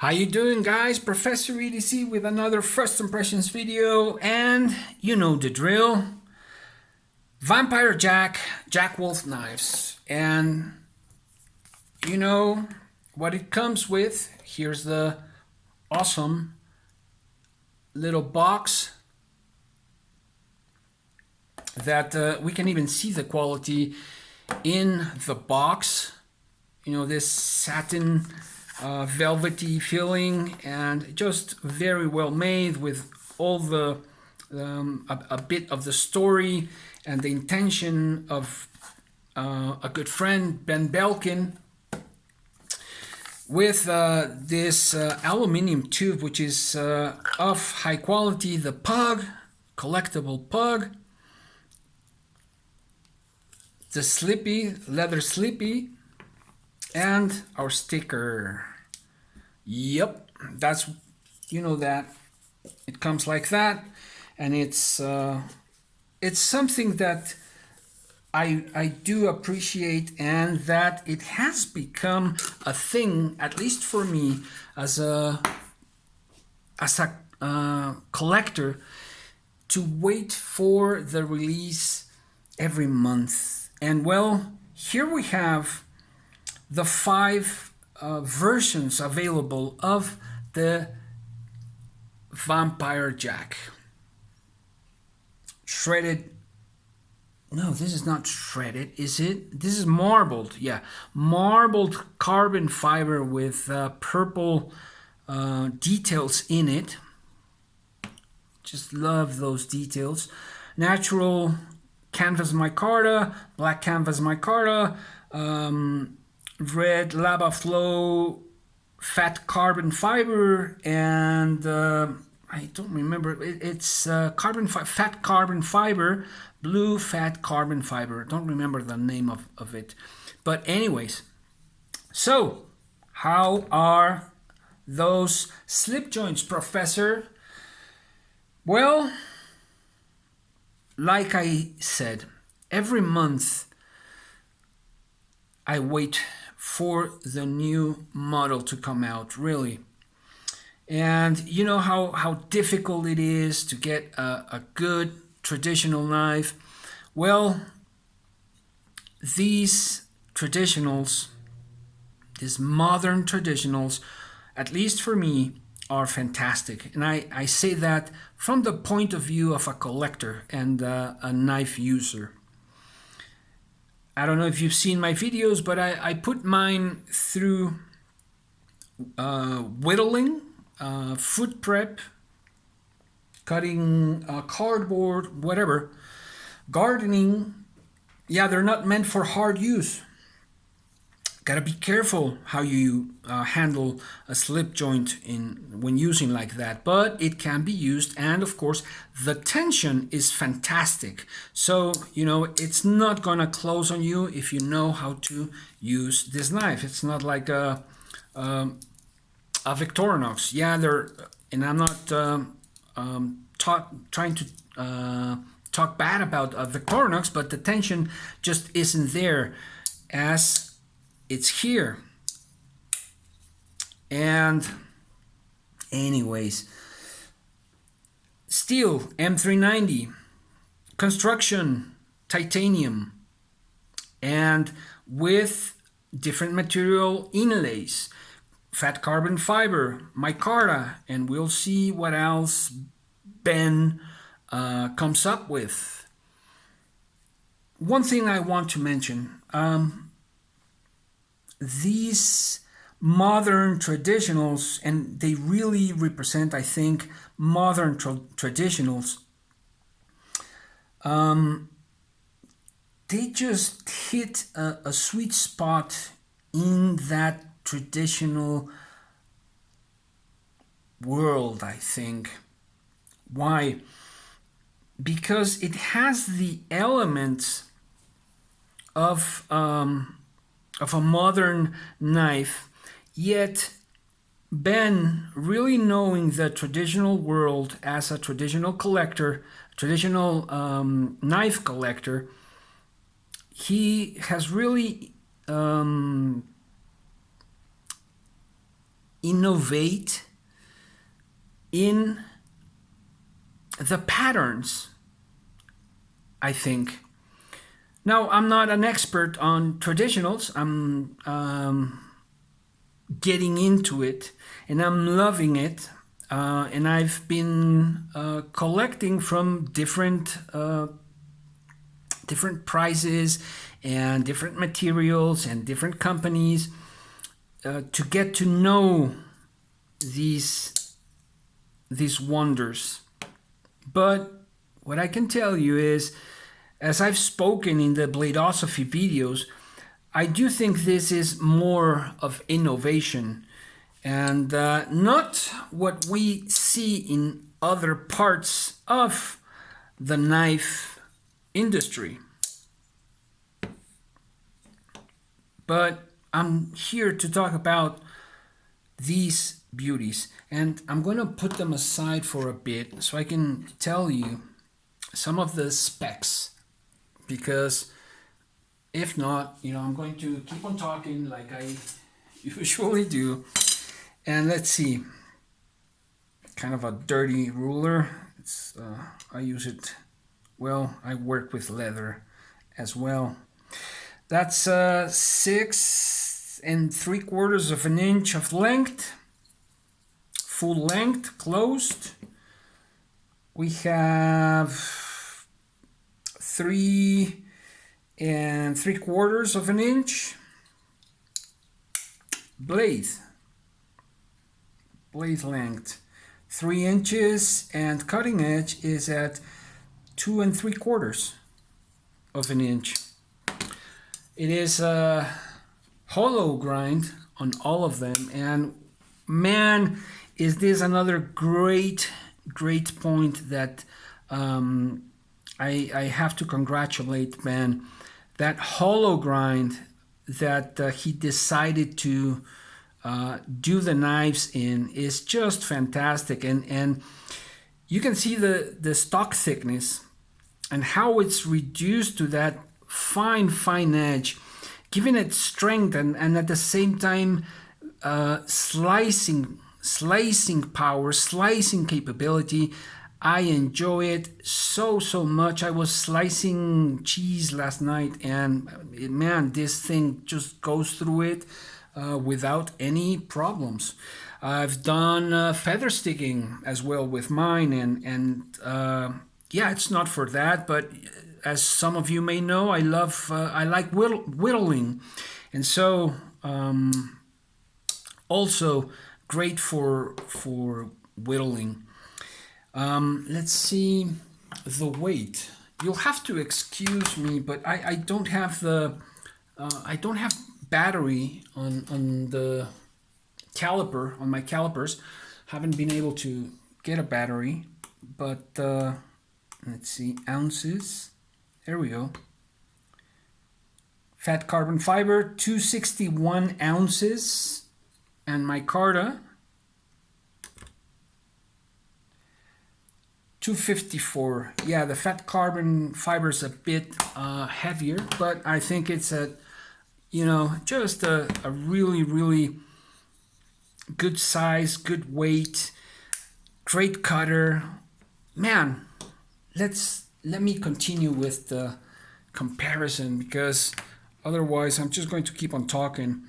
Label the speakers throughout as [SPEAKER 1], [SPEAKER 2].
[SPEAKER 1] How you doing, guys? Professor EDC with another first impressions video, and you know the drill. Vampire Jack Wolf knives, and you know what it comes with. Here's the awesome little box that we can even see the quality in the box. You know, this satin velvety feeling, and just very well made, with all the a bit of the story and the intention of a good friend, Ben Belkin, with this aluminum tube, which is of high quality, the pug, collectible pug, the Slippy, leather Slippy, and our sticker. Yep, that's, you know, that it comes like that, and it's something that I do appreciate, and that it has become a thing, at least for me, as a collector, to wait for the release every month. And well, here we have the 5 versions available of the Vampire Jack. Shredded. No, this is not shredded, is it? This is marbled. Yeah, marbled carbon fiber with purple details in it. Just love those details. Natural canvas micarta, black canvas micarta, red lava flow fat carbon fiber, and I don't remember, it's fat carbon fiber, blue fat carbon fiber. Don't remember the name of it, but anyways. So how are those slip joints, Professor? Well, like I said, every month I wait for the new model to come out, really. And you know how difficult it is to get a good traditional knife. Well, these traditionals, these modern traditionals, at least for me, are fantastic. And I say that from the point of view of a collector and a knife user. I don't know if you've seen my videos, but I put mine through whittling, foot prep, cutting cardboard, whatever, gardening. Yeah, they're not meant for hard use. Gotta be careful how you handle a slip joint when using like that, but it can be used, and of course the tension is fantastic. So you know, it's not gonna close on you if you know how to use this knife. It's not like a Victorinox. Yeah, and I'm not trying to talk bad about Victorinox, but the tension just isn't there as it's here. And anyways, steel M390, construction titanium, and with different material inlays, fat carbon fiber, micarta, and we'll see what else Ben comes up with. One thing I want to mention, these modern traditionals, and they really represent, I think, modern traditionals, they just hit a sweet spot in that traditional world, I think. Why? Because it has the elements of a modern knife, yet Ben, really knowing the traditional world as a traditional collector, traditional knife collector, he has really innovate in the patterns, I think. Now, I'm not an expert on traditionals. I'm getting into it and I'm loving it. And I've been collecting from different prices and different materials and different companies to get to know these wonders. But what I can tell you is, as I've spoken in the Bladeosophy videos, I do think this is more of innovation and not what we see in other parts of the knife industry. But I'm here to talk about these beauties, and I'm going to put them aside for a bit so I can tell you some of the specs, because if not, I'm going to keep on talking like I usually do. And let's see, kind of a dirty ruler. I use it, well, I work with leather as well. That's 6 3/4 of an inch of length, full length, closed. We have 3 3/4 of an inch blade length, 3 inches, and cutting edge is at 2 3/4 of an inch. It is a hollow grind on all of them, and man, is this another great point that I have to congratulate Ben. That hollow grind that he decided to do the knives in is just fantastic, and you can see the stock thickness and how it's reduced to that fine edge, giving it strength and at the same time slicing power, slicing capability. I enjoy it so much. I was slicing cheese last night, and man, this thing just goes through it without any problems. I've done feather sticking as well with mine, and yeah, it's not for that, but as some of you may know, I like whittling, and so also great for whittling. Let's see the weight. You'll have to excuse me, but I don't have battery on the caliper, on my calipers. Haven't been able to get a battery, but let's see, ounces. There we go. Fat carbon fiber, 261 ounces, and micarta, 254. Yeah, the fat carbon fiber is a bit heavier, but I think it's just a really good size, good weight, great cutter. Man, let me continue with the comparison, because otherwise I'm just going to keep on talking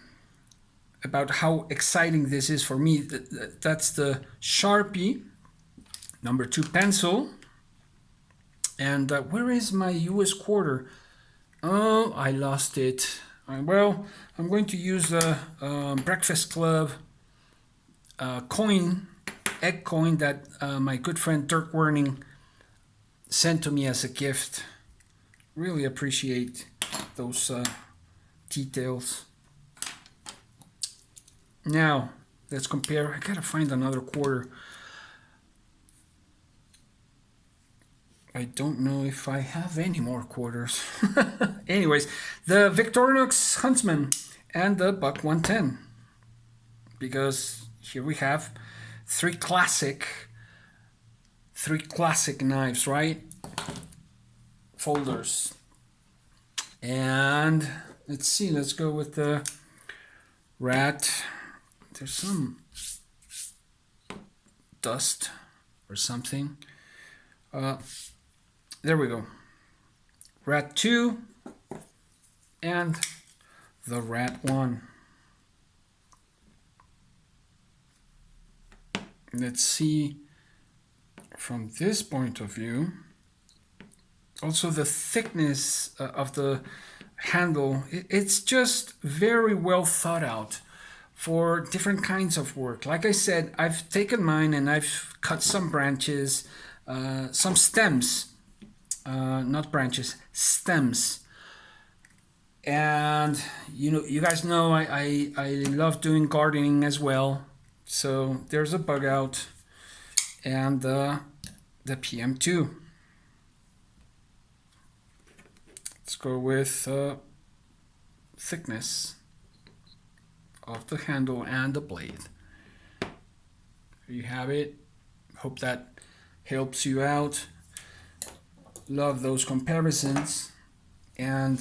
[SPEAKER 1] about how exciting this is for me. That's the Sharpie number 2 pencil. And where is my US quarter? Oh, I lost it. Well, I'm going to use the Breakfast Club egg coin that my good friend Dirk Werning sent to me as a gift. Really appreciate those details. Now, let's compare. I gotta find another quarter. I don't know if I have any more quarters. Anyways, the Victorinox Huntsman and the Buck 110. Because here we have three classic knives, right? Folders. And let's see, let's go with the Rat. there's some dust or something. There we go. Rat 2 and the Rat 1. Let's see from this point of view. Also the thickness of the handle, it's just very well thought out for different kinds of work. Like I said, I've taken mine and I've cut some branches, some stems, not branches, stems. And you guys know I love doing gardening as well. So there's a bug out and the PM2. Let's go with thickness of the handle and the blade. There you have it. Hope that helps you out. Love those comparisons. And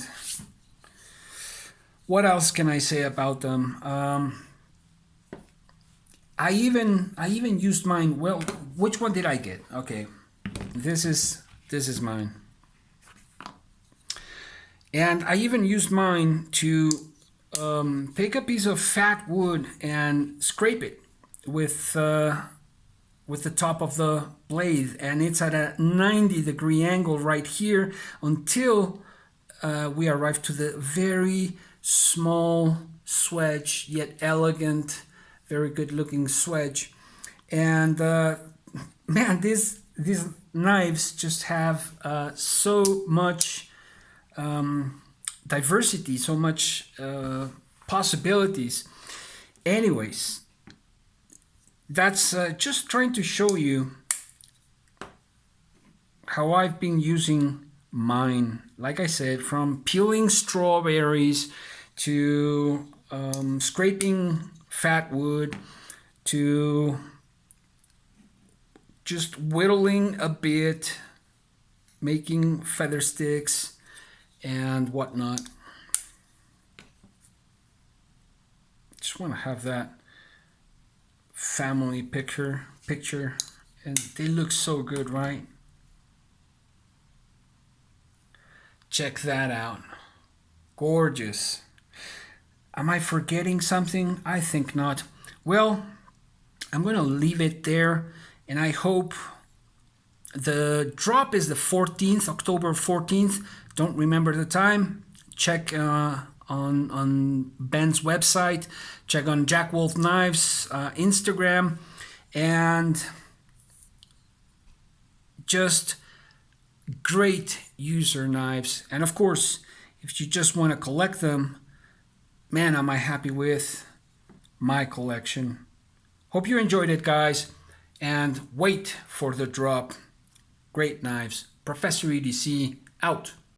[SPEAKER 1] what else can I say about them? I even used mine. Well, which one did I get? Okay, this is mine. And I even used mine to take a piece of fat wood and scrape it with the top of the blade, and it's at a 90-degree angle right here until we arrive to the very small swedge, yet elegant, very good looking swedge. And man, these knives just have so much diversity, so much possibilities. Anyways, that's just trying to show you how I've been using mine. Like I said, from peeling strawberries to scraping fat wood to just whittling a bit, making feather sticks and whatnot. Just want to have that family picture, and they look so good, right? Check that out. Gorgeous. Am I forgetting something? I think not. Well, I'm going to leave it there, and I hope the drop is the 14th, October 14th. Don't remember the time. Check on Ben's website. Check on Jack Wolf Knives Instagram, and just great user knives. And of course, if you just want to collect them, man, am I happy with my collection. Hope you enjoyed it, guys, and wait for the drop. Great knives. Professor EDC out.